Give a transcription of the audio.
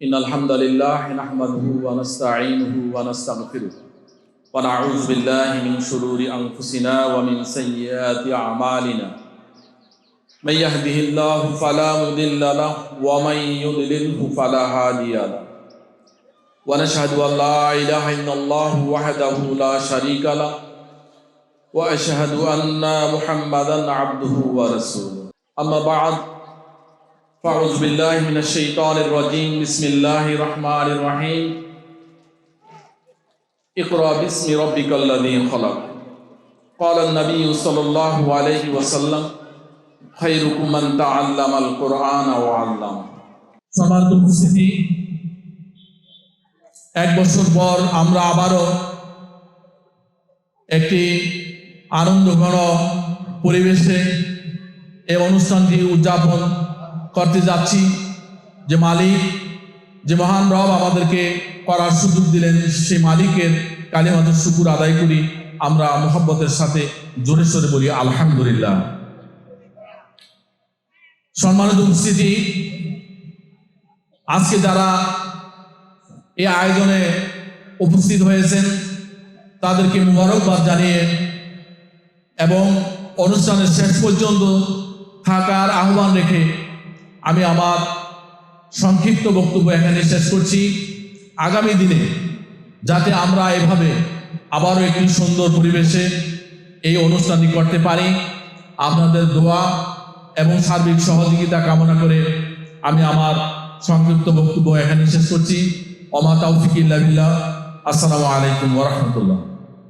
إن الحمد لله نحمده ونستعينه ونستغفره ونعوذ بالله من شرور أنفسنا ومن سيئات أعمالنا من يهده الله فلا مضل له ومن يضلله فلا هادي له ونشهد أن لا إله إلا الله وحده لا شريك له وأشهد أن محمدا عبده ورسوله أما بعد فأعوذ بالله من الشيطان الرجيم بسم الله الرحمن الرحيم اقرأ باسم ربك الذي خلق قال النبي صلى الله عليه وسلم خيركم من تعلم القرآن وعلمه সম্মানিত উপস্থিতি, এক বছর পর আমরা আবারও একটি আনন্দঘন পরিবেশে এই অনুষ্ঠানটি উদযাপন করতে যাচ্ছি। যে মালিক, যে মহান রব আমাদেরকে করার সুযোগ দিলেন, সেই মালিকের কালিমাতুর শুকর আদায় করি। আমরা মুহাব্বতের সাথে জোরে সোরে বলি আলহামদুলিল্লাহ। সম্মানিত উপস্থিতি, আজকে যারা এই আয়োজনে উপস্থিত হয়েছেন তাদেরকে মুবারকবাদ জানিয়ে এবং অনুষ্ঠানের শেষ পর্যন্ত থাকার আহ্বান রেখে আমি আমার সংক্ষিপ্ত বক্তব্য এখানে শেষ করছি। আগামী দিনে যাতে আমরা এভাবে আবারও একটি সুন্দর পরিবেশে এই অনুষ্ঠানটি করতে পারি, আপনাদের দোয়া এবং সার্বিক সহযোগিতা কামনা করে আমি আমার সংক্ষিপ্ত বক্তব্য এখানে শেষ করছি। ওমা তাওফিক ইল্লা বিল্লাহ। আসসালামু আলাইকুম ওয়া রাহমাতুল্লাহ।